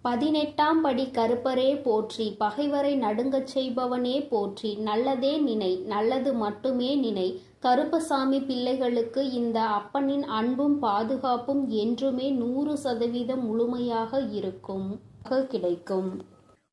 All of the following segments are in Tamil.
18ஆம் படி கருப்பரே போற்றி, பகைவரை நடுங்கச் செய்பவனே போற்றி, நல்லதே நினை, நல்லது மட்டுமே நினை. கருப்பசாமி பிள்ளைகளுக்கு இந்த அப்பனின் அன்பும் பாதுகாப்பும் என்றுமே 100% முழுமையாக இருக்கும் கிடைக்கும்.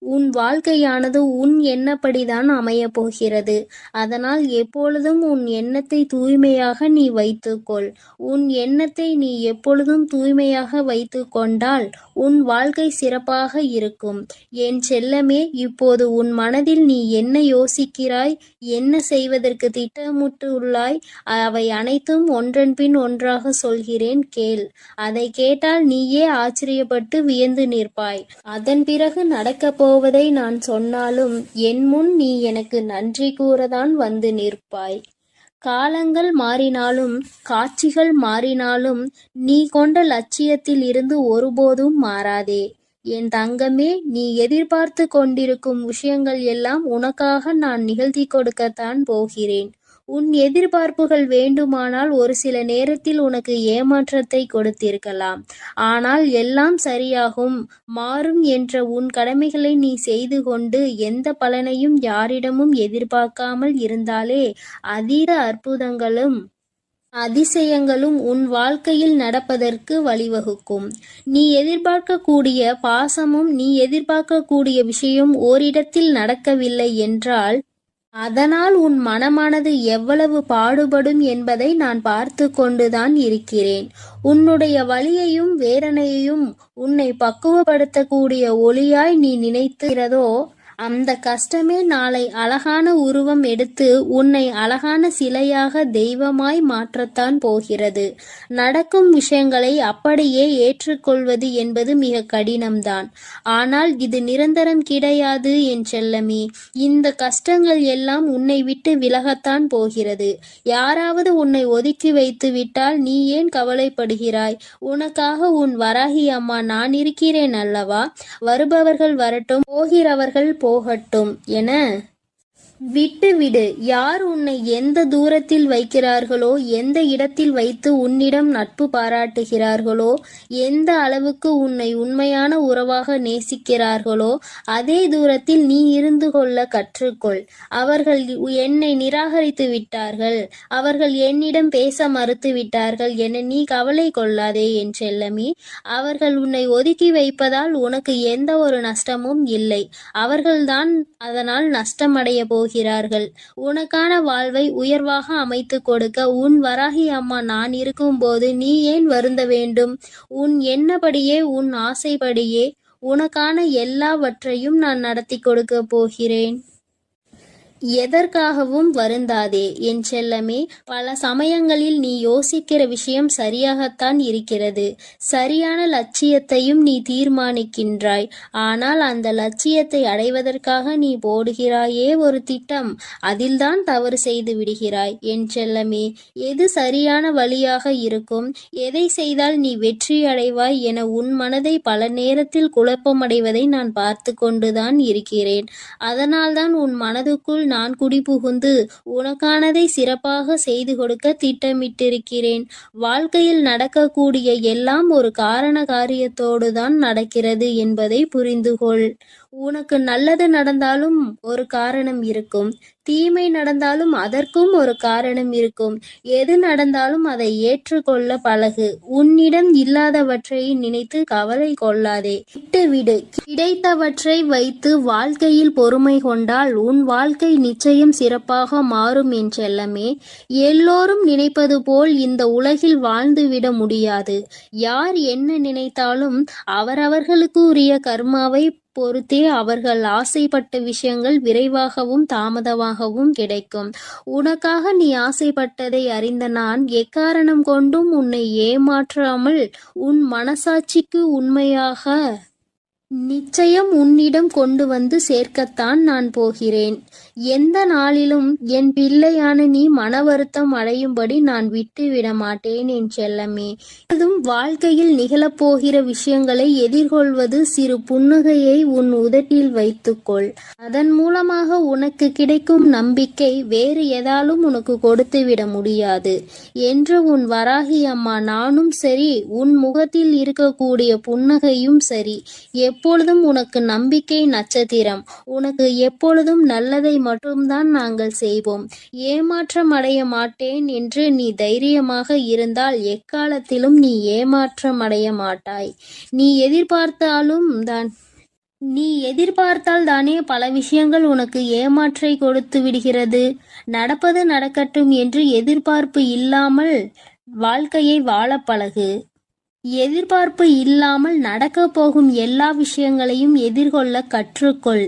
உன் வாழ்க்கையானது உன் எண்ணப்படிதான் அமையப் போகிறது. அதனால் எப்பொழுதும் உன் எண்ணத்தை தூய்மையாக நீ வைத்துக்கொள். உன் எண்ணத்தை நீ எப்பொழுதும் தூய்மையாக வைத்து கொண்டால் உன் வாழ்க்கை சிறப்பாக இருக்கும். என் செல்லமே, இப்போது உன் மனதில் நீ என்ன யோசிக்கிறாய், என்ன செய்வதற்கு திட்டமிட்டுள்ளாய், அவை அனைத்தும் ஒன்றன் பின் ஒன்றாக சொல்கிறேன், கேள். அதை கேட்டால் நீயே ஆச்சரியப்பட்டு வியந்து நிற்பாய். அதன் பிறகு நடக்கப் போவதை நான் சொன்னாலும் என் முன் நீ எனக்கு நன்றி கூறதான் வந்து நிற்பாய். காலங்கள் மாறினாலும் காட்சிகள் மாறினாலும் நீ கொண்ட லட்சியத்தில் இருந்து ஒருபோதும் மாறாதே. என் தங்கமே, நீ எதிர்பார்த்து கொண்டிருக்கும் விஷயங்கள் எல்லாம் உனக்காக நான் நிகழ்த்தி கொடுக்கத்தான் போகிறேன். உன் எதிர்பார்ப்புகள் வேண்டுமானால் ஒரு சில நேரத்தில் உனக்கு ஏமாற்றத்தை கொடுத்திருக்கலாம். ஆனால் எல்லாம் சரியாகும், மாறும் என்ற உன் கடமைகளை நீ செய்து கொண்டு எந்த பலனையும் யாரிடமும் எதிர்பார்க்காமல் இருந்தாலே அதீத அற்புதங்களும் அதிசயங்களும் உன் வாழ்க்கையில் நடப்பதற்கு வழிவகுக்கும். நீ எதிர்பார்க்கக்கூடிய பாசமும் நீ எதிர்பார்க்கக்கூடிய விஷயம் ஓரிடத்தில் நடக்கவில்லை என்றால் அதனால் உன் மனமானது எவ்வளவு பாடுபடும் என்பதை நான் பார்த்து கொண்டுதான் இருக்கிறேன். உன்னுடைய வலியையும் வேதனையையும் உன்னை பக்குவப்படுத்தக்கூடிய ஒளியாய் நீ நினைக்கிறதோ அந்த கஷ்டமே நாளை அழகான உருவம் எடுத்து உன்னை அழகான சிலையாக தெய்வமாய் மாற்றத்தான் போகிறது. நடக்கும் விஷயங்களை அப்படியே ஏற்றுக்கொள்வது என்பது மிக கடினம்தான். ஆனால் இது நிரந்தரம் கிடையாது என் செல்லமே. இந்த கஷ்டங்கள் எல்லாம் உன்னை விட்டு விலகத்தான் போகிறது. யாராவது உன்னை ஒதுக்கி வைத்து விட்டால் நீ ஏன் கவலைப்படுகிறாய்? உனக்காக உன் வராகி அம்மா நான் இருக்கிறேன் அல்லவா? வருபவர்கள் வரட்டும், போகிறவர்கள் போகட்டும் என விட்டுவிடு. யார் உன்னை எந்த தூரத்தில் வைக்கிறார்களோ, எந்த இடத்தில் வைத்து உன்னிடம் நட்பு பாராட்டுகிறார்களோ, எந்த அளவுக்கு உன்னை உண்மையான உறவாக நேசிக்கிறார்களோ அதே தூரத்தில் நீ இருந்து கொள்ள கற்றுக்கொள். அவர்கள் என்னை நிராகரித்து விட்டார்கள், அவர்கள் என்னிடம் பேச மறுத்து விட்டார்கள் என நீ கவலை கொள்ளாதே என் செல்லமே. அவர்கள் உன்னை ஒதுக்கி வைப்பதால் உனக்கு எந்த ஒரு நஷ்டமும் இல்லை. அவர்கள்தான் அதனால் நஷ்டமடைய போகிறார்கள். உனக்கான வாழ்வை உயர்வாக அமைத்து கொடுக்க உன் வராகி அம்மா நான் இருக்கும்போது நீ ஏன் வருந்த வேண்டும்? உன் எண்ணப்படியே உன் ஆசைப்படியே உனக்கான எல்லாவற்றையும் நான் நடத்தி கொடுக்க போகிறேன். எதற்காகவும் வருந்தாதே என் செல்லமே. பல சமயங்களில் நீ யோசிக்கிற விஷயம் சரியாகத்தான் இருக்கிறது. சரியான லட்சியத்தையும் நீ தீர்மானிக்கின்றாய். ஆனால் அந்த லட்சியத்தை அடைவதற்காக நீ போடுகிறாயே ஒரு திட்டம், அதில்தான் தவறு செய்து விடுகிறாய் என் செல்லமே. எது சரியான வழியாக இருக்கும், எதை செய்தால் நீ வெற்றி அடைவாய் என உன் மனதை பல நேரத்தில் குழப்பமடைவதை நான் பார்த்து கொண்டுதான் இருக்கிறேன். அதனால்தான் உன் மனதுக்குள் நான் குடிபுகுந்து உனக்கானதை சிறப்பாக செய்து கொடுக்க திட்டமிட்டிருக்கிறேன். வாழ்க்கையில் நடக்கக்கூடிய எல்லாம் ஒரு காரண காரியத்தோடுதான் நடக்கிறது என்பதை புரிந்துகொள். உனக்கு நல்லது நடந்தாலும் ஒரு காரணம் இருக்கும், தீமை நடந்தாலும் அதற்கும் ஒரு காரணம் இருக்கும். எது நடந்தாலும் அதை ஏற்றுக்கொள்ள பழகு. உன்னிடம் இல்லாதவற்றை நினைத்து கவலை கொள்ளாதே, விட்டுவிடு. கிடைத்தவற்றை வைத்து வாழ்க்கையில் பொறுமை கொண்டால் உன் வாழ்க்கை நிச்சயம் சிறப்பாக மாறும் என் செல்லமே. எல்லோரும் நினைப்பது போல் இந்த உலகில் வாழ்ந்துவிட முடியாது. யார் என்ன நினைத்தாலும் அவரவர்களுக்கு உரிய கர்மாவை பொறுத்தே அவர்கள் ஆசைப்பட்ட விஷயங்கள் விரைவாகவும் தாமதமாகவும் கிடைக்கும். உனக்காக நீ ஆசைப்பட்டதை அறிந்த நான் எக்காரணம் கொண்டும் உன்னை ஏமாற்றாமல் உன் மனசாட்சிக்கு உண்மையாக நிச்சயம் உன்னிடம் கொண்டு வந்து சேர்க்கத்தான் நான் போகிறேன். எந்த நாளிலும் என் பிள்ளையான நீ மன வருத்தம் அடையும்படி நான் விட்டு விட மாட்டேன் என் செல்லமே. அதுவும் வாழ்க்கையில் நிகழப்போகிற விஷயங்களை எதிர்கொள்வது சிறு புன்னகையை உன் உதட்டில் வைத்துக்கொள். அதன் மூலமாக உனக்கு கிடைக்கும் நம்பிக்கை வேறு எதாலும் உனக்கு கொடுத்து விட முடியாது என்று உன் வராகி அம்மா நானும் சரி, உன் முகத்தில் இருக்கக்கூடிய புன்னகையும் சரி, எப்பொழுதும் உனக்கு நம்பிக்கை நட்சத்திரம். உனக்கு எப்பொழுதும் நல்லதை மட்டும்தான் நாங்கள் செய்வோம். ஏமாற்றம் அடைய மாட்டேன் என்று நீ தைரியமாக இருந்தால் எக்காலத்திலும் நீ ஏமாற்றம் அடைய மாட்டாய். நீ எதிர்பார்த்தால் தானே பல விஷயங்கள் உனக்கு ஏமாற்றை கொடுத்து விடுகிறது. நடப்பது நடக்கட்டும் என்று எதிர்பார்ப்பு இல்லாமல் வாழ்க்கையை வாழ பழகு. எதிர்பார்ப்பு இல்லாமல் நடக்கப் போகும் எல்லா விஷயங்களையும் எதிர்கொள்ள கற்றுக்கொள்.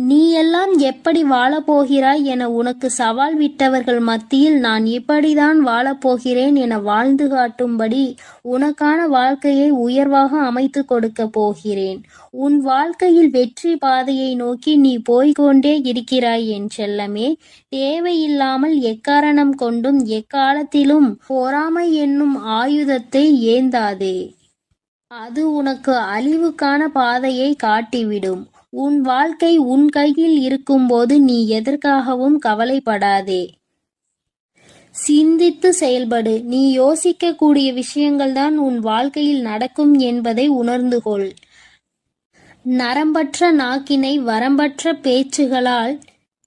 நீ எல்லாம் எப்படி வாழப்போகிறாய் என உனக்கு சவால் விட்டவர்கள் மத்தியில் நான் இப்படிதான் வாழப்போகிறேன் என வாழ்ந்து காட்டும்படி உனக்கான வாழ்க்கையை உயர்வாக அமைத்து கொடுக்க போகிறேன். உன் வாழ்க்கையில் வெற்றி பாதையை நோக்கி நீ போய்கொண்டே இருக்கிறாய் என் செல்லமே. தேவையில்லாமல் எக்காரணம் கொண்டும் எக்காலத்திலும் பொறாமை என்னும் ஆயுதத்தை ஏந்தாதே. அது உனக்கு அழிவுக்கான பாதையை காட்டிவிடும். உன் வாழ்க்கை உன் கையில் இருக்கும்போது நீ எதற்காகவும் கவலைப்படாதே. சிந்தித்து செயல்படு. நீ யோசிக்கக்கூடிய விஷயங்கள்தான் உன் வாழ்க்கையில் நடக்கும் என்பதை உணர்ந்து கொள். நரம்பற்ற நாக்கினை வரம்பற்ற பேச்சுகளால்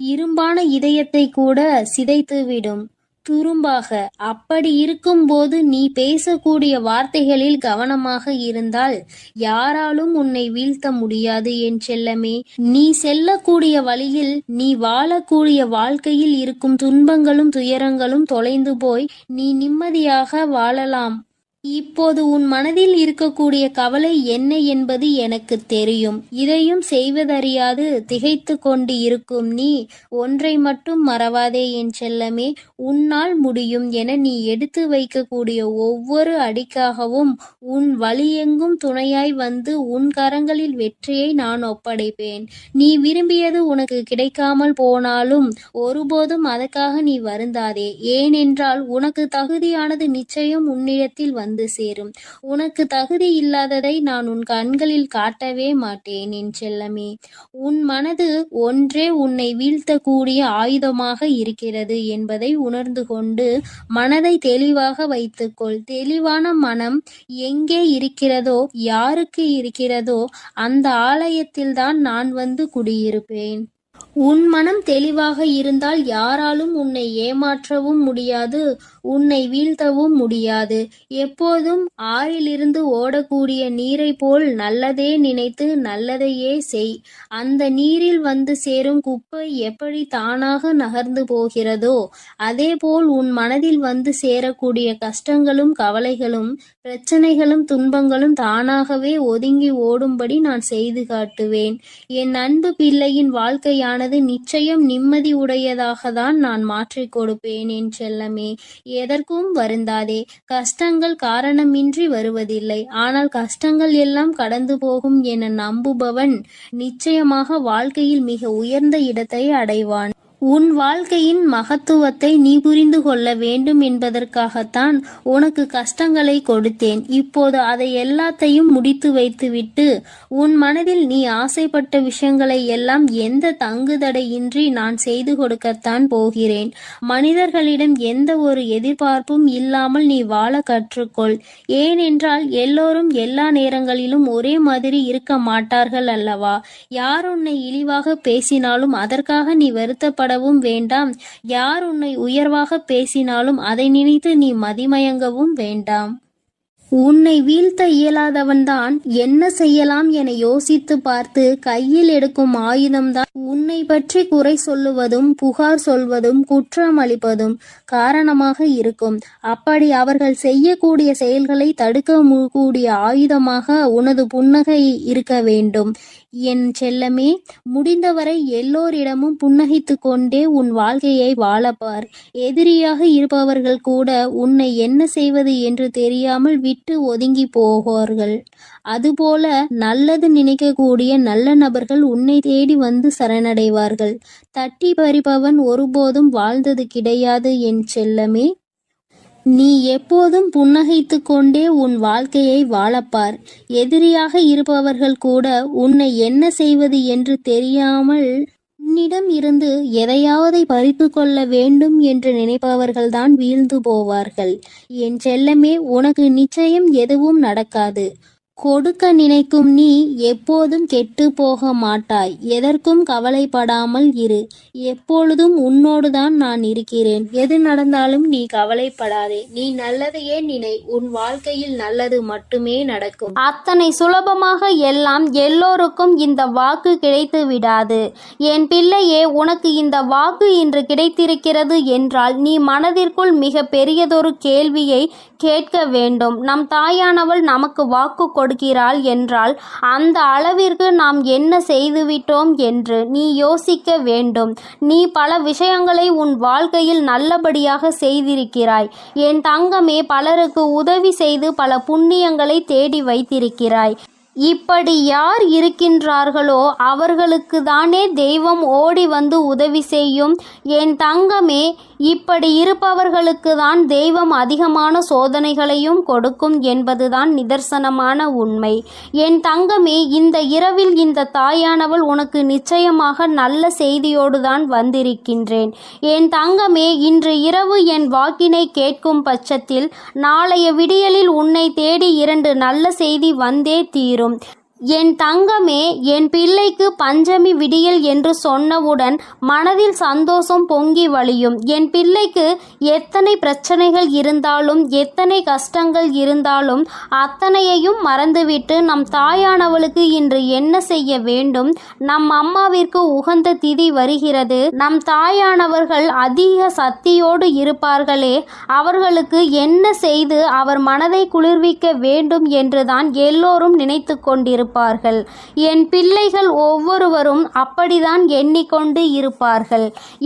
இரும்பான இதயத்தை கூட சிதைத்துவிடும் துரும்பாக. அப்படி இருக்கும்போது நீ பேசக்கூடிய வார்த்தைகளில் கவனமாக இருந்தால் யாராலும் உன்னை வீழ்த்த முடியாது என் செல்லமே. நீ செல்லக்கூடிய வழியில், நீ வாழக்கூடிய வாழ்க்கையில் இருக்கும் துன்பங்களும் துயரங்களும் தொலைந்து போய் நீ நிம்மதியாக வாழலாம். இப்போது உன் மனதில் இருக்கக்கூடிய கவலை என்ன என்பது எனக்கு தெரியும். இதையும் செய்வதறியாது திகைத்து கொண்டு இருக்கும் நீ ஒன்றை மட்டும் மறவாதே என் செல்லமே. உன்னால் முடியும் என நீ எடுத்து வைக்கக்கூடிய ஒவ்வொரு அடிக்காகவும் உன் வழியெங்கும் துணையாய் வந்து உன் கரங்களில் வெற்றியை நான் ஒப்படைப்பேன். நீ விரும்பியது உனக்கு கிடைக்காமல் போனாலும் ஒருபோதும் அதற்காக நீ வருந்தாதே. ஏனென்றால் உனக்கு தகுதியானது நிச்சயம் உன்னிடத்தில் வந்து சேரும். உனக்கு தகுதி இல்லாததை நான் உன் கண்களில் காட்டவே மாட்டேன் என் செல்லமே. உன் மனது ஒன்றே உன்னை வீழ்த்தக்கூடிய ஆயுதமாக இருக்கிறது என்பதை உணர்ந்து கொண்டு மனதை தெளிவாக வைத்துக்கொள். தெளிவான மனம் எங்கே இருக்கிறதோ, யாருக்கு இருக்கிறதோ அந்த ஆலயத்தில்தான் நான் வந்து குடியிருப்பேன். உன் மனம் தெளிவாக இருந்தால் யாராலும் உன்னை ஏமாற்றவும் முடியாது, உன்னை வீழ்த்தவும் முடியாது. எப்போதும் ஆறிலிருந்து ஓடக்கூடிய நீரை போல் நல்லதே நினைத்து நல்லதையே செய். அந்த நீரில் வந்து சேரும் குப்பை எப்படி தானாக நகர்ந்து போகிறதோ அதேபோல் உன் மனதில் வந்து சேரக்கூடிய கஷ்டங்களும் கவலைகளும் பிரச்சனைகளும் துன்பங்களும் தானாகவே ஒதுங்கி ஓடும்படி நான் செய்து காட்டுவேன். என் அன்பு பிள்ளையின் வாழ்க்கையானது நிச்சயம் நிம்மதி உடையதாகத்தான் நான் மாற்றிக் கொடுப்பேன் என் செல்லமே. எதற்கும் வருந்தாதே. கஷ்டங்கள் காரணமின்றி வருவதில்லை. ஆனால் கஷ்டங்கள் எல்லாம் கடந்து போகும் என நம்புபவன் நிச்சயமாக வாழ்க்கையில் மிக உயர்ந்த இடத்தை அடைவான். உன் வாழ்க்கையின் மகத்துவத்தை நீ புரிந்து கொள்ள வேண்டும் என்பதற்காகத்தான் உனக்கு கஷ்டங்களை கொடுத்தேன். இப்போது அதை எல்லாத்தையும் முடித்து வைத்துவிட்டு உன் மனதில் நீ ஆசைப்பட்ட விஷயங்களை எல்லாம் எந்த தங்குதடையின்றி நான் செய்து கொடுக்கத்தான் போகிறேன். மனிதர்களிடம் எந்த ஒரு எதிர்பார்ப்பும் இல்லாமல் நீ வாழ கற்றுக்கொள். ஏனென்றால் எல்லோரும் எல்லா நேரங்களிலும் ஒரே மாதிரி இருக்க மாட்டார்கள் அல்லவா? யார் உன்னை இழிவாக பேசினாலும் அதற்காக நீ வருத்தப்பட வேண்டாம். யார் உன்னை உயர்வாக பேசினாலும் அதை நினைத்து நீ மதிமயங்கவும் வேண்டாம். உன்னை வீழ்த்த இயலாதவன்தான் என்ன செய்யலாம் என யோசித்து பார்த்து கையில் எடுக்கும் ஆயுதம்தான் உன்னை பற்றி குறை சொல்லுவதும் புகார் சொல்வதும் குற்றம் அளிப்பதும் காரணமாக இருக்கும். அப்படி அவர்கள் செய்யக்கூடிய செயல்களை தடுக்க கூடிய ஆயுதமாக உனது புன்னகை இருக்க வேண்டும் என் செல்லமே. முடிந்தவரை எல்லோரிடமும் புன்னகைத்து கொண்டே உன் வாழ்க்கையை வாழப்பார். எதிரியாக இருப்பவர்கள் கூட உன்னை என்ன செய்வது என்று தெரியாமல் விட்டு ஒதுங்கி போவார்கள். அதுபோல நல்லது நினைக்கக்கூடிய நல்ல நபர்கள் உன்னை தேடி வந்து சரணடைவார்கள். தட்டி பறிப்பவன் ஒருபோதும் வாழ்ந்தது கிடையாது என் செல்லமே. நீ எப்போதும் புன்னகைத்து கொண்டே உன் வாழ்க்கையை வாழப்பார். எதிரியாக இருப்பவர்கள் கூட உன்னை என்ன செய்வது என்று தெரியாமல் உன்னிடம் இருந்து எதையாவதை பறித்து கொள்ள வேண்டும் என்று நினைப்பவர்கள்தான் வீழ்ந்து போவார்கள். என் செல்லமே, உனக்கு நிச்சயம் எதுவும் நடக்காது. கொடுக்க நினைக்கும் நீ எப்போதும் கெட்டு போக மாட்டாய். எதற்கும் கவலைப்படாமல் இரு. எப்பொழுதும் உன்னோடுதான் நான் இருக்கிறேன். எது நடந்தாலும் நீ கவலைப்படாதே. நீ நல்லதையே நினை. உன் வாழ்க்கையில் நல்லது மட்டுமே நடக்கும். அத்தனை சுலபமாக எல்லாம் எல்லோருக்கும் இந்த வாக்கு கிடைத்து விடாது. என் பிள்ளையே, உனக்கு இந்த வாக்கு இன்று கிடைத்திருக்கிறது என்றால் நீ மனதிற்குள் மிக பெரியதொரு கேள்வியை கேட்க வேண்டும். நம் தாயானவள் நமக்கு வாக்கு கொடுக்கிறாள் என்றால் அந்த அளவிற்கு நாம் என்ன செய்துவிட்டோம் என்று நீ யோசிக்க வேண்டும். நீ பல விஷயங்களை உன் வாழ்க்கையில் நல்லபடியாக செய்திருக்கிறாய் என் தங்கமே. பலருக்கு உதவி செய்து பல புண்ணியங்களை தேடி வைத்திருக்கிறாய். இப்படி யார் இருக்கின்றார்களோ அவர்களுக்கு தானே தெய்வம் ஓடி வந்து உதவி செய்யும் என் தங்கமே. இப்படி இருப்பவர்களுக்கு தான் தெய்வம் அதிகமான சோதனைகளையும் கொடுக்கும் என்பதுதான் நிதர்சனமான உண்மை. என் தங்கமே, இந்த இரவில் இந்த தாயானவள் உனக்கு நிச்சயமாக நல்ல செய்தியோடு தான் வந்திருக்கின்றேன். என் தங்கமே, இன்று இரவு என் வாக்கினை கேட்கும் பட்சத்தில் நாளைய விடியலில் உன்னை தேடி 2 நல்ல செய்தி வந்தே தீரும். என் தங்கமே, என் பிள்ளைக்கு பஞ்சமி விடியல் என்று சொன்னவுடன் மனதில் சந்தோஷம் பொங்கி வழியும். என் பிள்ளைக்கு எத்தனை பிரச்சனைகள் இருந்தாலும் எத்தனை கஷ்டங்கள் இருந்தாலும் அத்தனையையும் மறந்துவிட்டு நம் தாயானவளுக்கு இன்று என்ன செய்ய வேண்டும்? நம் அம்மாவிற்கு உகந்த திதி வருகிறது. நம் தாயானவர்கள் அதிக சக்தியோடு இருப்பார்களே, அவர்களுக்கு என்ன செய்து அவர் மனதை குளிர்விக்க வேண்டும் என்றுதான் எல்லோரும் நினைத்து கொண்டிருப்பார்கள். என் பிள்ளைகள் ஒவ்வொருவரும் அப்படிதான் எண்ணிக்கொண்டு இருப்பார்கள்.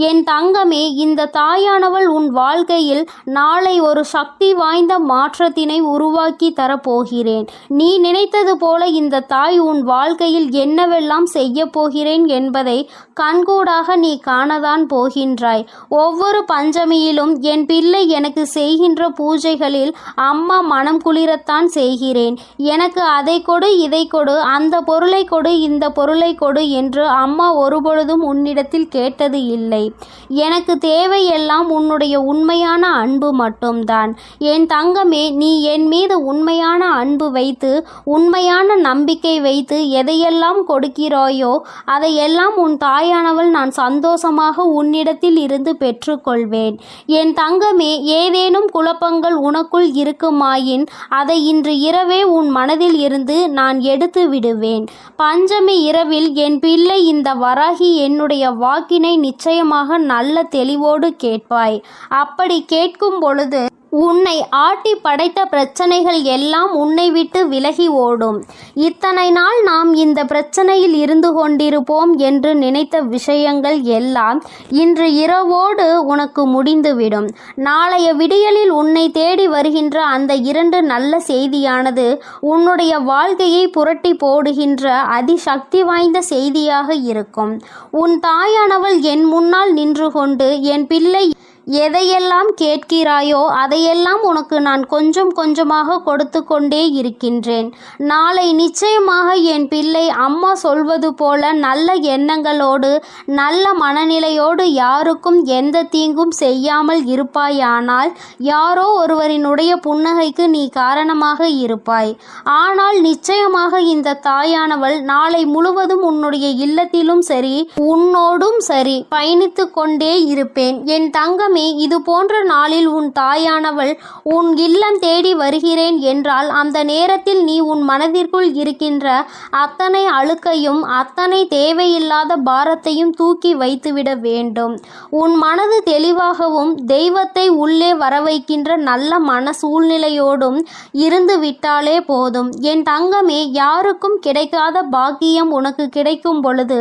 என் தங்கமே, இந்த தாயானவள் உன் வாழ்க்கையில் நாளை ஒரு சக்தி வாய்ந்த மாற்றத்தினை உருவாக்கி தரப்போகிறேன். நீ நினைத்தது போல இந்த தாய் உன் வாழ்க்கையில் என்னவெல்லாம் செய்ய போகிறேன் என்பதை கண்கூடாக நீ காணதான் போகின்றாய். ஒவ்வொரு பஞ்சமியிலும் என் பிள்ளை எனக்கு செய்கின்ற பூஜைகளில் அம்மா மனம் குளிரத்தான் செய்கிறேன். எனக்கு அதை கொடு, இதை கொடு, அந்த பொருளை கொடு, இந்த பொருளை கொடு என்று அம்மா ஒருபொழுதும் உன்னிடத்தில் கேட்டது இல்லை. எனக்கு தேவையெல்லாம் உன்னுடைய உண்மையான அன்பு மட்டும்தான். என் தங்கமே, நீ என் மீது உண்மையான அன்பு வைத்து உண்மையான நம்பிக்கை வைத்து எதையெல்லாம் கொடுக்கிறாயோ அதையெல்லாம் உன் தாயானவள் நான் சந்தோஷமாக உன்னிடத்தில் இருந்து பெற்றுக்கொள்வேன். என் தங்கமே, ஏதேனும் குழப்பங்கள் உனக்குள் இருக்குமாயின் அதை இன்று இரவே உன் மனதில் இருந்து நான் எடுத்து விடுவேன். பஞ்சமி இரவில் என் பிள்ளை இந்த வராகி என்னுடைய வாக்கினை நிச்சயமாக நல்ல தெளிவோடு கேட்பாய். அப்படி கேட்கும் பொழுது உன்னை ஆட்டி படைத்த பிரச்சனைகள் எல்லாம் உன்னை விட்டு விலகி ஓடும். இத்தனை நாள் நாம் இந்த பிரச்சனையில் இருந்து கொண்டிருப்போம் என்று நினைத்த விஷயங்கள் எல்லாம் இன்று இரவோடு உனக்கு முடிந்துவிடும். நாளைய விடியலில் உன்னை தேடி வருகின்ற அந்த 2 நல்ல செய்தியானது உன்னுடைய வாழ்க்கையை புரட்டி போடுகின்ற அதிசக்தி வாய்ந்த செய்தியாக இருக்கும். உன் தாயானவள் என் முன்னால் நின்று கொண்டு என் பிள்ளை எதையெல்லாம் கேட்கிறாயோ அதையெல்லாம் உனக்கு நான் கொஞ்சம் கொஞ்சமாக கொடுத்து கொண்டே இருக்கின்றேன். நாளை நிச்சயமாக என் பிள்ளை அம்மா சொல்வது போல நல்ல எண்ணங்களோடு நல்ல மனநிலையோடு யாருக்கும் எந்த தீங்கும் செய்யாமல் இருப்பாயானால் யாரோ ஒருவரினுடைய புன்னகைக்கு நீ காரணமாக இருப்பாய். ஆனால் நிச்சயமாக இந்த தாயானவள் நாளை முழுவதும் உன்னுடைய இல்லத்திலும் சரி உன்னோடும் சரி பயணித்து கொண்டே இருப்பேன். என் தங்கமே, இது போன்ற நாளில் உன் தாயானவள் உன் இல்லம் தேடி வருகிறேன் என்றால் அந்த நேரத்தில் நீ உன் மனதிற்குள் இருக்கின்ற அத்தனை அழுக்கையும் அத்தனை தேவையில்லாத பாரத்தையும் தூக்கி வைத்துவிட வேண்டும். உன் மனது தெளிவாகவும் தெய்வத்தை உள்ளே வரவைக்கின்ற நல்ல மன சூழ்நிலையோடும் இருந்து விட்டாலே போதும். என் தங்கமே, யாருக்கும் கிடைக்காத பாக்கியம் உனக்கு கிடைக்கும் பொழுது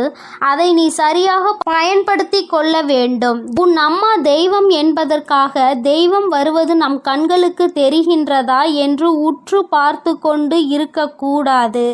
அதை நீ சரியாக பயன்படுத்தி கொள்ள வேண்டும். உன் அம்மா தெய்வம் என்பதற்காக தெய்வம் வருவது நம் கண்களுக்கு தெரிகின்றதா என்று உற்று பார்த்து கொண்டு இருக்கக்கூடாது.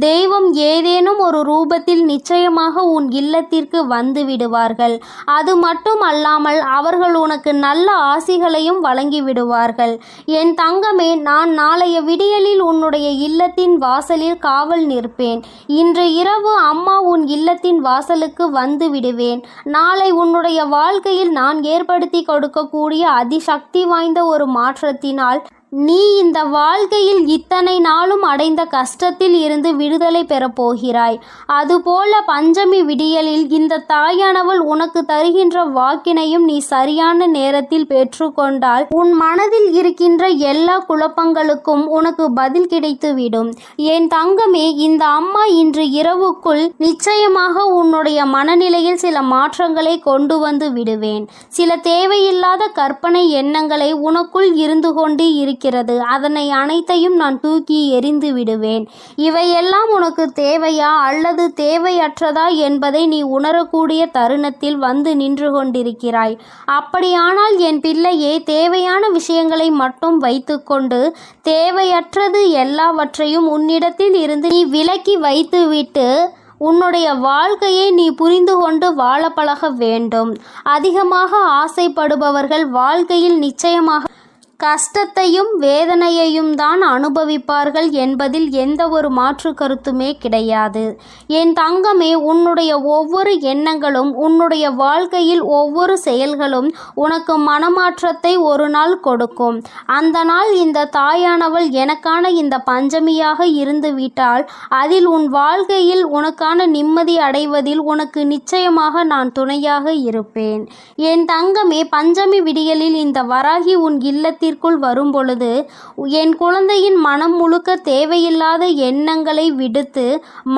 தெய்வம் ஏதேனும் ஒரு ரூபத்தில் நிச்சயமாக உன் இல்லத்திற்கு வந்து விடுவார்கள். அது மட்டும் அல்லாமல் அவர்கள் உனக்கு நல்ல ஆசிகளையும் வழங்கி விடுவார்கள். என் தங்கமே, நான் நாளைய விடியலில் உன்னுடைய இல்லத்தின் வாசலில் காவல் நிற்பேன். இன்று இரவு அம்மா உன் இல்லத்தின் வாசலுக்கு வந்து விடுவேன். நாளை உன்னுடைய வாழ்க்கையில் நான் ஏற்படுத்தி கொடுக்கக்கூடிய அதிசக்தி வாய்ந்த ஒரு மாற்றத்தினால் நீ இந்த வாழ்க்கையில் இத்தனை நாளும் அடைந்த கஷ்டத்தில் இருந்து விடுதலை பெறப் போகிறாய். அதுபோல பஞ்சமி விடியலில் இந்த தாயானவள் உனக்கு தருகின்ற வாக்கினையும் நீ சரியான நேரத்தில் பெற்றுக்கொண்டால் உன் மனதில் இருக்கின்ற எல்லா குழப்பங்களுக்கும் உனக்கு பதில் கிடைத்துவிடும். என் தங்கமே, இந்த அம்மா இன்று இரவுக்குள் நிச்சயமாக உன்னுடைய மனநிலையில் சில மாற்றங்களை கொண்டு வந்து விடுவேன். சில தேவையில்லாத கற்பனை எண்ணங்களை உனக்குள் இருந்து கொண்டு இருக்கிறது. அதனை அனைத்தையும் நான் தூக்கி எறிந்து விடுவேன். இவையெல்லாம் உனக்கு தேவையா அல்லது தேவையற்றதா என்பதை நீ உணரக்கூடிய தருணத்தில் வந்து நின்று கொண்டிருக்கிறாய். அப்படியானால் என் பிள்ளையே, தேவையான விஷயங்களை மட்டும் வைத்துக்கொண்டு தேவையற்றது எல்லாவற்றையும் உன்னிடத்தில் இருந்து நீ விலக்கி வைத்துவிட்டு உன்னுடைய வாழ்க்கையை நீ புரிந்து கொண்டு வாழ பழக வேண்டும். அதிகமாக ஆசைப்படுபவர்கள் வாழ்க்கையில் நிச்சயமாக கஷ்டத்தையும் வேதனையையும் தான் அனுபவிப்பார்கள் என்பதில் எந்த ஒரு மாற்று கருத்துமே கிடையாது. என் தங்கமே, உன்னுடைய ஒவ்வொரு எண்ணங்களும் உன்னுடைய வாழ்க்கையில் ஒவ்வொரு செயல்களும் உனக்கு மனமாற்றத்தை ஒரு நாள் கொடுக்கும். அந்த நாள் இந்த தாயானவள் எனக்கான இந்த பஞ்சமியாக இருந்துவிட்டால் அதில் உன் வாழ்க்கையில் உனக்கான நிம்மதி அடைவதில் உனக்கு நிச்சயமாக நான் துணையாக இருப்பேன். என் தங்கமே, பஞ்சமி விடியலில் இந்த வராகி உன் இல்லத்தில் வரும் பொழுது என் குழந்தையின் மனம் முழுக்க தேவையில்லாத எண்ணங்களை விடுத்து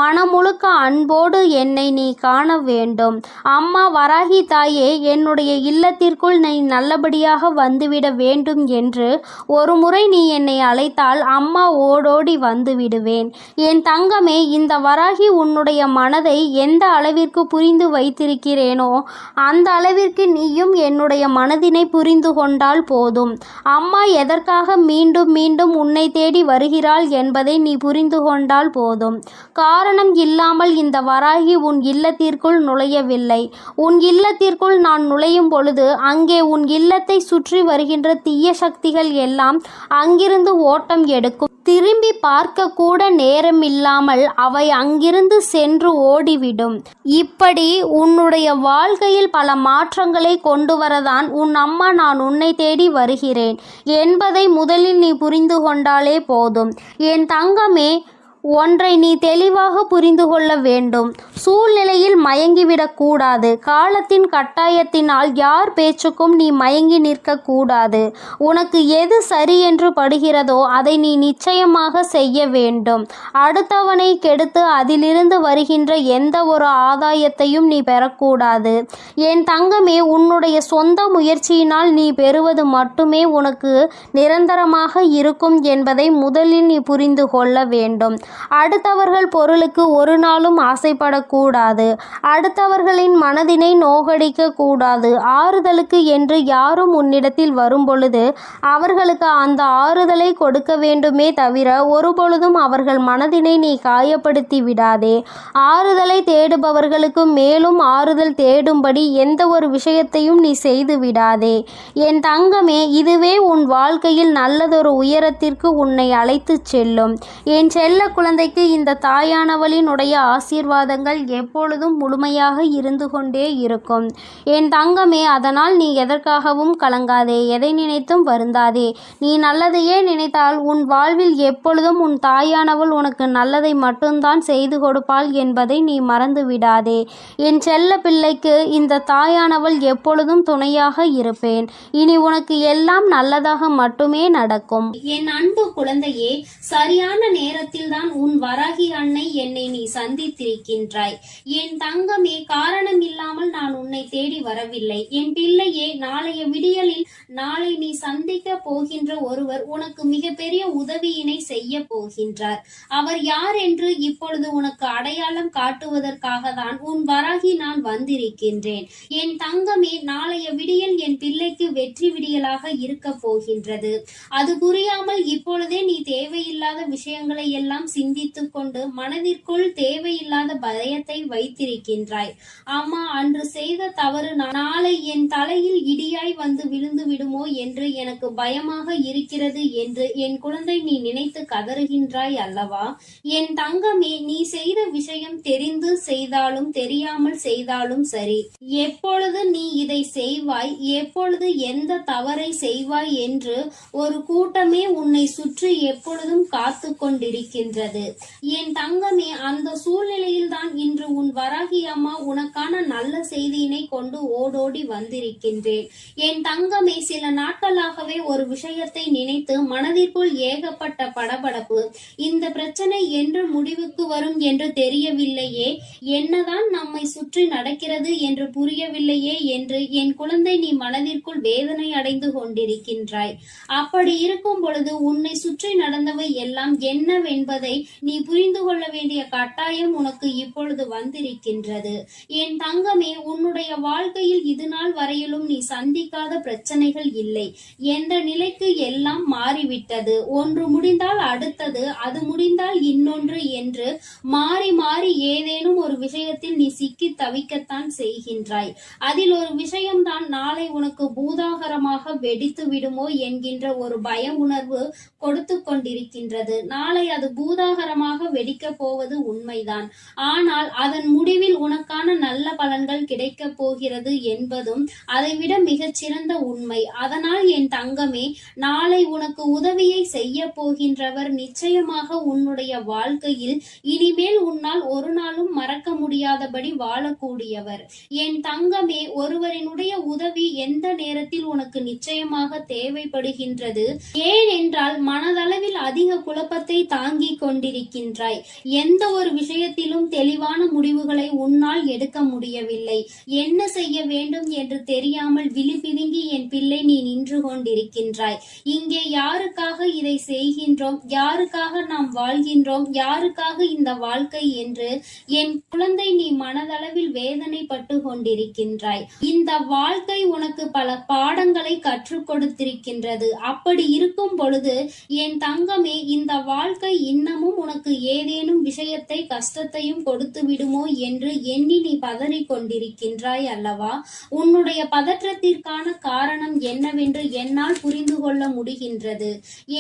மனம் முழுக்க அன்போடு என்னை நீ காண வேண்டும். அம்மா வராகி தாயே, என்னுடைய இல்லத்திற்குள் நீ நல்லபடியாக வந்துவிட வேண்டும் என்று ஒரு முறை நீ என்னை அழைத்தால் அம்மா ஓடோடி வந்து விடுவேன். என் தங்கமே, இந்த வராகி உன்னுடைய மனதை எந்த அளவிற்கு புரிந்து வைத்திருக்கிறேனோ அந்த அளவிற்கு நீயும் என்னுடைய மனதினை புரிந்து கொண்டால் போதும். அம்மா எதற்காக மீண்டும் மீண்டும் உன்னை தேடி வருகிறாள் என்பதை நீ புரிந்து கொண்டால் போதும். காரணம் இல்லாமல் இந்த வராகி உன் இல்லத்திற்குள் நுழையவில்லை. உன் இல்லத்திற்குள் நான் நுழையும் பொழுது அங்கே உன் இல்லத்தை சுற்றி வருகின்ற தீய சக்திகள் எல்லாம் அங்கிருந்து ஓட்டம் எடுக்கும். திரும்பி பார்க்க கூட நேரமில்லாமல் அவை அங்கிருந்து சென்று ஓடிவிடும். இப்படி உன்னுடைய வாழ்க்கையில் பல மாற்றங்களை கொண்டு வரதான் உன் அம்மா நான் உன்னை தேடி வருகிறேன் என்பதை முதலில் நீ புரிந்து கொண்டாலே போதும். என் தங்கமே, ஒன்றை நீ தெளிவாக புரிந்து கொள்ள வேண்டும். சூழ்நிலையில் மயங்கிவிடக்கூடாது. காலத்தின் கட்டாயத்தினால் யார் பேச்சுக்கும் நீ மயங்கி நிற்கக்கூடாது. உனக்கு எது சரி என்று படுகிறதோ அதை நீ நிச்சயமாக செய்ய வேண்டும். அடுத்தவனை கெடுத்து அதிலிருந்து வருகின்ற எந்த ஒரு ஆதாயத்தையும் நீ பெறக்கூடாது. என் தங்கமே, உன்னுடைய சொந்த முயற்சியினால் நீ பெறுவது மட்டுமே உனக்கு நிரந்தரமாக இருக்கும் என்பதை முதலில் நீ புரிந்து கொள்ள வேண்டும். அடுத்தவர்கள் பொருளுக்கு ஒரு நாளும் ஆசைப்படக்கூடாது. அடுத்தவர்களின் மனதினை நோகடிக்க கூடாது. ஆறுதலுக்கு என்று யாரும் உன்னிடத்தில் வரும் பொழுது அவர்களுக்கு அந்த ஆறுதலை கொடுக்க வேண்டுமே தவிர ஒருபொழுதும் அவர்கள் மனதினை நீ காயப்படுத்தி விடாதே. ஆறுதலை தேடுபவர்களுக்கு மேலும் ஆறுதல் தேடும்படி எந்த ஒரு விஷயத்தையும் நீ செய்து விடாதே. என் தங்கமே, இதுவே உன் வாழ்க்கையில் நல்லதொரு உயரத்திற்கு உன்னை அழைத்து செல்லும். என் செல்ல குழந்தைக்கு இந்த தாயானவளினுடைய ஆசீர்வாதங்கள் எப்பொழுதும் முழுமையாக இருந்து கொண்டே இருக்கும். என் தங்கமே, அதனால் நீ எதற்காகவும் கலங்காதே, எதை நினைத்தும் வருந்தாதே. நீ நல்லதையே நினைத்தால் உன் வாழ்வில் எப்பொழுதும் உன் தாயானவள் உனக்கு நல்லதை மட்டும்தான் செய்து கொடுப்பாள் என்பதை நீ மறந்து விடாதே. என் செல்ல பிள்ளைக்கு இந்த தாயானவள் எப்பொழுதும் துணையாக இருப்பேன். இனி உனக்கு எல்லாம் நல்லதாக மட்டுமே நடக்கும். என் அன்பு குழந்தையே, சரியான நேரத்தில் தான் உன் வராகி அன்னை என்னை நீ சந்தித்திருக்கின்றாய். என் தங்கமே, காரணம் இல்லாமல் நான் உன்னை தேடி வரவில்லை. என் பிள்ளையே, நாளைய விடியலில் நாளை நீ சந்திக்க போகின்ற ஒருவர் உனக்கு மிகப்பெரிய உதவியினை செய்ய போகின்றார். அவர் யார் என்று இப்பொழுது உனக்கு அடையாளம் காட்டுவதற்காக தான் உன் வராகி நான் வந்திருக்கின்றேன். என் தங்கமே, நாளைய விடியல் என் பிள்ளைக்கு வெற்றி விடியலாக இருக்க போகின்றது. அது புரியாமல் இப்பொழுதே நீ தேவையில்லாத விஷயங்களை எல்லாம் சிந்தித்துக் கொண்டு மனதிற்குள் தேவையில்லாத பயத்தை வைத்திருக்கின்றாய். அம்மா, அன்று செய்த தவறு நாளை என் தலையில் இடியாய் வந்து விழுந்து விடுமோ என்று எனக்கு பயமாக இருக்கிறது என்று என் குழந்தை நீ நினைத்து கதறுகின்றாய் அல்லவா? என் தங்கமே, நீ செய்த விஷயம் தெரிந்து செய்தாலும் தெரியாமல் செய்தாலும் சரி, எப்பொழுது நீ இதை செய்வாய், எப்பொழுது எந்த தவறை செய்வாய் என்று ஒரு கூட்டமே உன்னை சுற்றி எப்பொழுதும் காத்து கொண்டிருக்கின்றது. என் தங்கமே, அந்த சூழ்நிலையில் தான் இன்று உன் வராகி அம்மா உனக்கான நல்ல செய்தியினை கொண்டு ஓடோடி வந்திருக்கின்றேன். என் தங்கமே, சில நாட்களாகவே ஒரு விஷயத்தை நினைத்து மனதிற்குள் ஏகப்பட்ட படபடப்பு. இந்த பிரச்சனை என்று முடிவுக்கு வரும் என்று தெரியவில்லையே, என்னதான் நம்மை சுற்றி நடக்கிறது என்று புரியவில்லையே என்று என் குழந்தை நீ மனதிற்குள் வேதனை அடைந்து கொண்டிருக்கின்றாய். அப்படி இருக்கும் பொழுது உன்னை சுற்றி நடந்தவை எல்லாம் என்னவென்பதை நீ புரிந்து கொள்ள வேண்டிய கட்டாயம் உனக்கு இப்பொழுது வந்திருக்கின்றது. என் தங்கமே, உன்னுடைய வாழ்க்கையில் இதுநாள் வரையிலும் நீ சந்திக்காத பிரச்சனைகள் இல்லை என்ற நிலைக்கு எல்லாம் மாறிவிட்டது. ஒன்று முடிந்தால் அடுத்தது, அது முடிந்தால் இன்னொன்று என்று மாறி மாறி ஏதேனும் ஒரு விஷயத்தில் நீ சிக்கி தவிக்கத்தான் செய்கின்றாய். அதில் ஒரு விஷயம்தான் நாளை உனக்கு பூதாகரமாக வெடித்து விடுமோ என்கின்ற ஒரு பய உணர்வு கொடுத்து கொண்டிருக்கின்றது. நாளை அது பூதாகரமாக வெடிக்கப் போவது உண்மைதான். ஆனால் அதன் முடிவில் உனக்கான நல்ல பலன்கள் கிடைக்கப் போகிறது என்பதும் அதைவிட மிகச் சிறந்த உண்மை. அதனால் என் தங்கமே, நாளை உனக்கு உதவியை செய்ய போகின்றவர் நிச்சயமாக உன்னுடைய வாழ்க்கையில் இனிமேல் உன்னால் ஒரு நாளும் மறக்க முடியாதபடி வாழக்கூடியவர். என் தங்கமே, ஒருவரினுடைய உதவி எந்த நேரத்தில் உனக்கு நிச்சயமாக தேவைப்படுகின்றது. ஏனென்றால் மனதளவில் அதிக குழப்பத்தை தாங்கிக் கொண்டிருக்கின்றாய். எந்த ஒரு விஷயத்திலும் தெளிவான முடிவுகளை உன்னால் எடுக்க முடியவில்லை. என்ன செய்ய வேண்டும் என்று தெரியாமல் விழிபிதுங்கி என் பிள்ளை நீ நின்று கொண்டிருக்கின்றாய். இங்கே யாருக்காக இதை செய்கின்றோம், யாருக்காக நாம் வாழ்கின்றோம், யாருக்காக இந்த வாழ்க்கை என்று என் குழந்தை நீ மனதளவில் வேதனைப்பட்டு கொண்டிருக்கின்றாய். இந்த வாழ்க்கை உனக்கு பல பாடங்களை கற்றுக் கொடுத்திருக்கின்றது. அப்படி இருக்கும் பொழுது என் தங்கமே, இந்த வாழ்க்கை இன்னமும் உனக்கு ஏதேனும் விஷயத்தை கஷ்டத்தையும் கொடுத்து விடுமோ என்று எண்ணி நீ பதறிக் கொண்டிருக்கின்றாய் அல்லவா? உன்னுடைய பதற்றத்திற்கான காரணம் என்னவென்று என்னால் புரிந்து கொள்ள முடிகின்றது.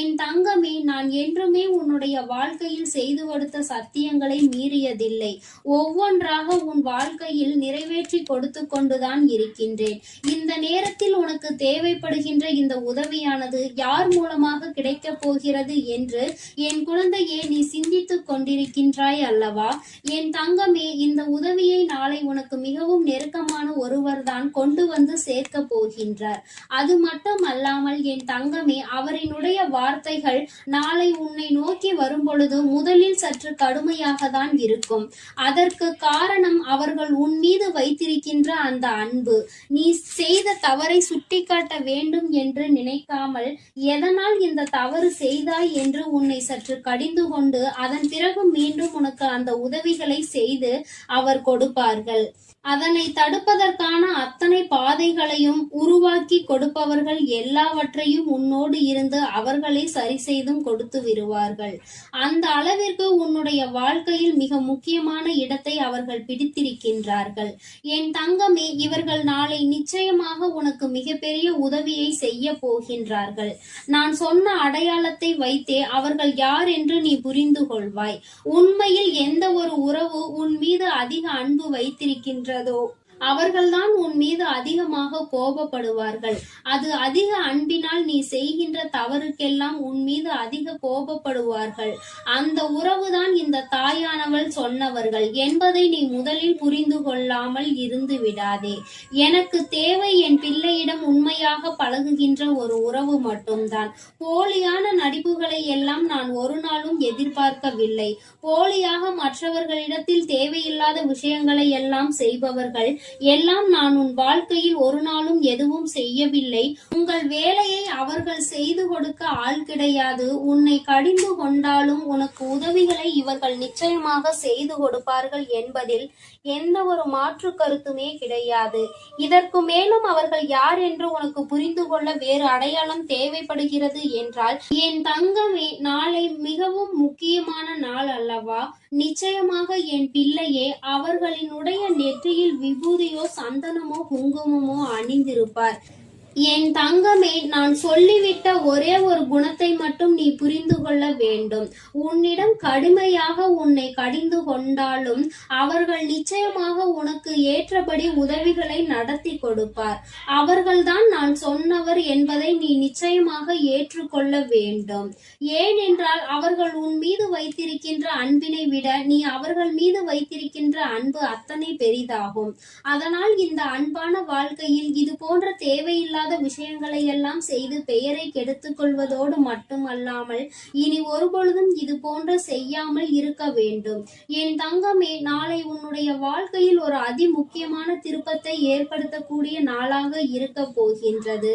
என் தங்கமே, நான் என்றுமே உன்னுடைய வாழ்க்கையில் செய்து கொடுத்த சத்தியங்களை மீறியதில்லை. ஒவ்வொன்றாக உன் வாழ்க்கையில் நிறைவேற்றி கொடுத்து கொண்டுதான் இருக்கின்றேன். இந்த நேரத்தில் உனக்கு தேவைப்படுகின்ற இந்த உதவியானது யார் மூலமாக கிடைக்கப் போகிறது என்று என் குழந்தையே நீ சிந்தித்துக் கொண்டிருக்கின்றாய் அல்லவா? என் தங்கமே, இந்த உதவியை நாளை உனக்கு மிகவும் நெருக்கமான ஒருவர்தான் கொண்டு வந்து சேர்க்க போகின்றார். அது மட்டும் அல்லாமல் என் தங்கமே, அவரினுடைய வார்த்தைகள் நாளை உன்னை நோக்கி வரும் பொழுது முதலில் சற்று கடுமையாக தான் இருக்கும். அதற்கு காரணம் அவர்கள் உன் மீது வைத்திருக்கின்ற அந்த அன்பு. நீ செய்த தவறை சுட்டிக்காட்ட வேண்டும் என்று நினைக்காமல் எதனால் இந்த தவறு செய்தாய் என்று உன்னை சற்று கடிந்து கொண்டு அதன் பிறகு மீண்டும் உனக்கு அந்த உதவிகளை செய்து அவர் கொடுப்பார்கள். அதனை தடுப்பதற்கான அத்தனை பாதைகளையும் உருவாக்கி கொடுப்பவர்கள் எல்லாவற்றையும் உன்னோடு இருந்து அவர்களை சரி செய்தும் கொடுத்து விடுவார்கள். அந்த அளவிற்கு உன்னுடைய வாழ்க்கையில் மிக முக்கியமான இடத்தை அவர்கள் பிடித்திருக்கின்றார்கள். என் தங்கமே, இவர்கள் நாளை நிச்சயமாக உனக்கு மிகப்பெரிய உதவியை செய்ய போகின்றார்கள். நான் சொன்ன அடையாளத்தை வைத்தே அவர்கள் யார் என்று நீ புரிந்து கொள்வாய். உண்மையில் எந்த ஒரு உறவு உன் மீது அதிக அன்பு வைத்திருக்கின்றதோ அவர்கள்தான் உன் மீது அதிகமாக கோபப்படுவார்கள். அது அதிக அன்பினால் நீ செய்கின்ற தவறுக்கெல்லாம் உன் மீது அதிக கோபப்படுவார்கள். அந்த உறவுதான் இந்த தாயானவள் சொன்னவர்கள் என்பதை நீ முதலில் புரிந்து கொள்ளாமல் இருந்து விடாதே. எனக்கு தேவை என் பிள்ளையிடம் உண்மையாக பழகுகின்ற ஒரு உறவு மட்டும்தான். போலியான நடிப்புகளை எல்லாம் நான் ஒரு நாளும் எதிர்பார்க்கவில்லை. போலியாக மற்றவர்களிடத்தில் தேவையில்லாத விஷயங்களை எல்லாம் செய்பவர்கள் எல்லாம் நான் உன் வாழ்க்கையில் ஒரு நாளும் எதுவும் செய்யவில்லை. உங்கள் வேலையை அவர்கள் செய்து கொடுக்க ஆள் கிடையாது. உன்னை கடிந்து கொண்டாலும் உனக்கு உதவிகளை இவர்கள் நிச்சயமாக செய்து கொடுப்பார்கள் என்பதில் எந்த ஒரு மாற்று கருத்துமே கிடையாது. இதற்கு மேலும் அவர்கள் யார் என்று உனக்கு புரிந்து கொள்ள வேறு அடையாளம் தேவைப்படுகிறது என்றால், என் தங்கமே, நாளை மிகவும் முக்கியமான நாள் அல்லவா? நிச்சயமாக என் பிள்ளையே அவர்களினுடைய நெற்றியில் விபூதியோ சந்தனமோ குங்குமமோ அணிந்திருப்பார். என் தங்கமே, நான் சொல்லிவிட்ட ஒரே ஒரு குணத்தை மட்டும் நீ புரிந்து கொள்ள வேண்டும். உன்னிடம் கடுமையாக உன்னை கடிந்து கொண்டாலும் அவர்கள் நிச்சயமாக உனக்கு ஏற்றபடி உதவிகளை நடத்தி கொடுப்பார். அவர்கள்தான் நான் சொன்னவர் என்பதை நீ நிச்சயமாக ஏற்றுக்கொள்ள வேண்டும். ஏனென்றால் அவர்கள் உன் மீது வைத்திருக்கின்ற அன்பினை விட நீ அவர்கள் மீது வைத்திருக்கின்ற அன்பு அத்தனை பெரிதாகும். அதனால் இந்த அன்பான வாழ்க்கையில் இது போன்ற தேவையில்லாத விஷயங்களை எல்லாம் செய்து பெயரை கெடுத்துக் கொள்வதோடு மட்டுமல்லாமல் இனி ஒருபொழுதும் இது போன்ற செய்யாமல் இருக்க வேண்டும். என் தங்கமே, நாளை உன்னுடைய வாழ்க்கையில் ஒரு அதி முக்கியமான திருப்பத்தை ஏற்படுத்தக்கூடிய நாளாக இருக்க போகின்றது.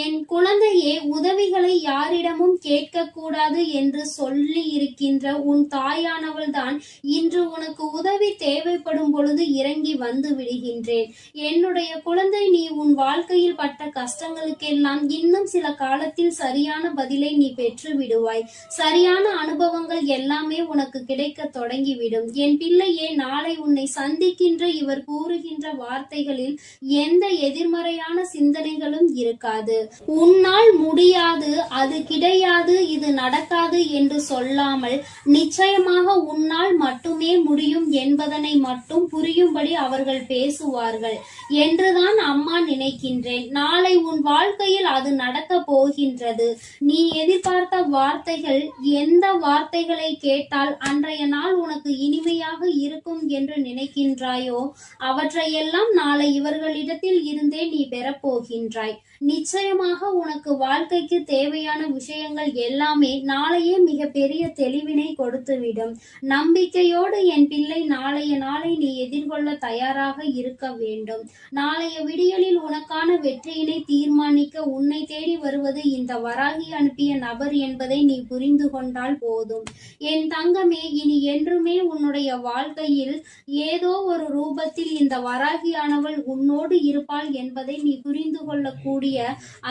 என் குழந்தையே, உதவிகளை யாரிடமும் கேட்கக்கூடாது என்று சொல்லி இருக்கின்ற உன் தாயானவள் தான் இன்று உனக்கு உதவி தேவைப்படும் பொழுது இறங்கி வந்து விடுகின்றேன். என்னுடைய குழந்தை, நீ உன் வாழ்க்கையில் பட்ட கஷ்டங்களுக்கெல்லாம் இன்னும் சில காலத்தில் சரியான பதிலை நீ பெற்று விடுவாய். சரியான அனுபவங்கள் எல்லாமே உனக்கு கிடைக்க தொடங்கிவிடும். என் பிள்ளையே, நாளை உன்னை சந்திக்கின்ற இவர் கூறுகின்ற வார்த்தைகளில் எந்த எதிர்மறையான சிந்தனைகளும் இருக்காது. உன்னால் முடியாது, அது கிடையாது, இது நடக்காது என்று சொல்லாமல் நிச்சயமாக உன்னால் மட்டுமே முடியும் என்பதனை மட்டும் புரியும்படி அவர்கள் பேசுவார்கள் என்றுதான் அம்மா நினைக்கின்றேன். நாளை உன் வாழ்க்கையில் அது நடக்க போகின்றது. நீ எதிர்பார்த்த வார்த்தைகள், எந்த வார்த்தைகளை கேட்டால் அன்றைய நாள் உனக்கு இனிமையாக இருக்கும் என்று நினைக்கின்றாயோ அவற்றையெல்லாம் நாளை இவர்களிடத்தில் இருந்தே நீ பெறப்போகின்றாய். நிச்சயமாக உனக்கு வாழ்க்கைக்கு தேவையான விஷயங்கள் எல்லாமே நாளையே மிக பெரிய தெளிவினை கொடுத்துவிடும். நம்பிக்கையோடு என் பிள்ளை நாளைய நாளை நீ எதிர்கொள்ள தயாராக இருக்க வேண்டும். நாளைய விடியலில் உனக்கான வெற்றியினை தீர்மானிக்க உன்னை தேடி வருவது இந்த வராகி அனுப்பிய நபர் என்பதை நீ புரிந்து கொண்டால் போதும். என் தங்கமே, இனி என்றுமே உன்னுடைய வாழ்க்கையில் ஏதோ ஒரு ரூபத்தில் இந்த வராகியானவள் உன்னோடு இருப்பாள் என்பதை நீ புரிந்து கொள்ளக்கூடிய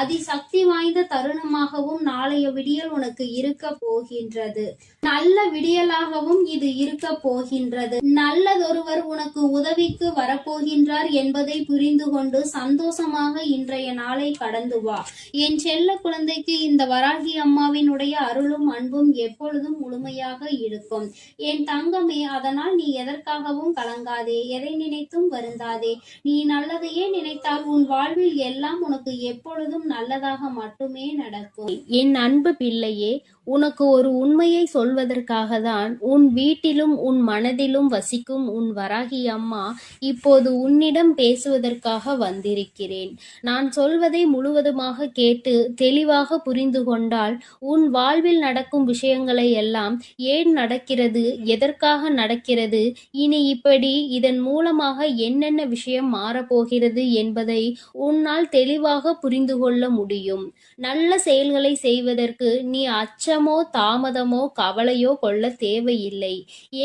அதிசக்தி வாய்ந்த தருணமாகவும் நாளைய விடியல் உனக்கு இருக்க போகின்றது. நல்ல விடியலாகவும் இது இருக்க போகின்றது. நல்லதொருவர் உனக்கு உதவிக்கு வரப்போகின்றார் என்பதை புரிந்து கொண்டு சந்தோஷமாக இன்றைய நாளை கடந்து வா. என் செல்ல குழந்தைக்கு இந்த வராகி அம்மாவினுடைய அருளும் அன்பும் எப்பொழுதும் முழுமையாக இருக்கும். என் தங்கமே, அதனால் நீ எதற்காகவும் கலங்காதே, எதை நினைத்தும் வருந்தாதே. நீ நல்லதையே நினைத்தால் உன் வாழ்வில் எல்லாம் உனக்கு எப்பொழுதும் நல்லதாக மட்டுமே நடக்கும். என் அன்பு பிள்ளையே, உனக்கு ஒரு உண்மையை சொல்வதற்காக தான் உன் வீட்டிலும் உன் மனதிலும் வசிக்கும் உன் வராகி அம்மா இப்போது உன்னிடம் பேசுவதற்காக வந்திருக்கிறேன். நான் சொல்வதை முழுவதுமாக கேட்டு தெளிவாக புரிந்து கொண்டால் உன் வாழ்வில் நடக்கும் விஷயங்களை எல்லாம் ஏன் நடக்கிறது, எதற்காக நடக்கிறது, இனி இப்படி இதன் மூலமாக என்னென்ன விஷயம் மாறப்போகிறது என்பதை உன்னால் தெளிவாக புரிந்து கொள்ள முடியும். நல்ல செயல்களை செய்வதற்கு நீ அச்சமோ தாமதமோ கவலையோ கொள்ள தேவையில்லை.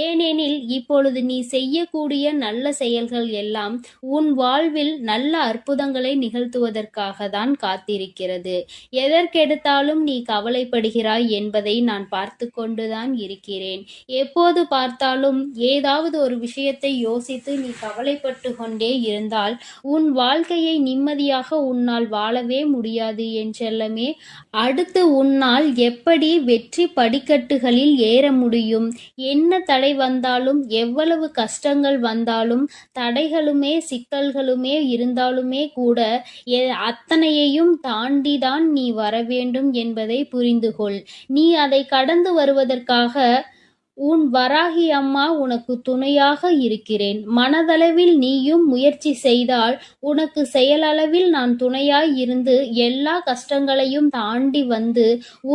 ஏனெனில் இப்பொழுது நீ செய்யக்கூடிய நல்ல செயல்கள் எல்லாம் உன் வாழ்வில் நல்ல அற்புதங்களை நிகழ்த்துவதற்காக தான் காத்திருக்கிறது. எதற்கெடுத்தாலும் நீ கவலைப்படுகிறாய் என்பதை நான் பார்த்து கொண்டுதான் இருக்கிறேன். எப்போது பார்த்தாலும் ஏதாவது ஒரு விஷயத்தை யோசித்து நீ கவலைப்பட்டு கொண்டே இருந்தால் உன் வாழ்க்கையை நிம்மதியாக உன்னால் வாழவே முடியாது என் செல்லமே. அடுத்து உன்னால் எப்படி வெற்றி படிக்கட்டுகளில் ஏற முடியும்? என்ன தடை வந்தாலும், எவ்வளவு கஷ்டங்கள் வந்தாலும், தடைகளுமே சிக்கல்களுமே இருந்தாலுமே கூட அத்தனையையும் தாண்டிதான் நீ வர வேண்டும் என்பதை புரிந்து கொள். நீ அதை கடந்து வருவதற்காக உன் வராகி அம்மா உனக்கு துணையாக இருக்கிறேன். மனதளவில் நீயும் முயற்சி செய்தால் உனக்கு செயலளவில் நான் துணையாய் இருந்து எல்லா கஷ்டங்களையும் தாண்டி வந்து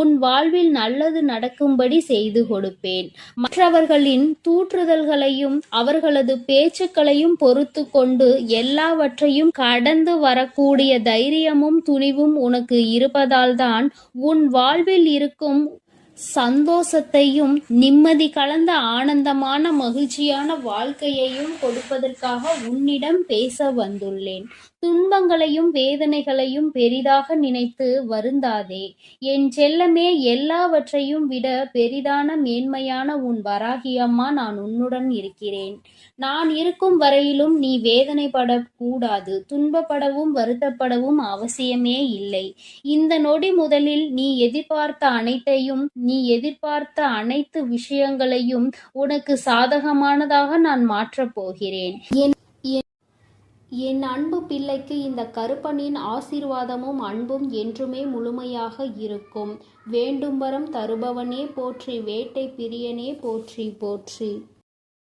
உன் வாழ்வில் நல்லது நடக்கும்படி செய்து கொடுப்பேன். மற்றவர்களின் தூற்றுதல்களையும் அவர்களது பேச்சுக்களையும் பொறுத்து கொண்டு எல்லாவற்றையும் கடந்து வரக்கூடிய தைரியமும் துணிவும் உனக்கு இருப்பதால்தான் உன் வாழ்வில் இருக்கும் சந்தோஷத்தையும் நிம்மதி கலந்த ஆனந்தமான மகிழ்ச்சியான வாழ்க்கையையும் கொடுப்பதற்காக உன்னிடம் பேச வந்துள்ளேன். துன்பங்களையும் வேதனைகளையும் பெரிதாக நினைத்து வருந்தாதே என் செல்லமே. எல்லாவற்றையும் விட பெரிதான மேன்மையான உன் வராகி அம்மா நான் உன்னுடன் இருக்கிறேன். நான் இருக்கும் வரையிலும் நீ வேதனைப்படக்கூடாது. துன்பப்படவும் வருத்தப்படவும் அவசியமே இல்லை. இந்த நொடி முதலில் நீ எதிர்பார்த்த அனைத்து விஷயங்களையும் உனக்கு சாதகமானதாக நான் மாற்றப் போகிறேன். என் அன்பு பிள்ளைக்கு இந்த கருப்பனின் ஆசீர்வாதமும் அன்பும் என்றுமே முழுமையாக இருக்கும். வேண்டும் வரம் தருபவனே போற்றி, வேட்டை பிரியனே போற்றி போற்றி.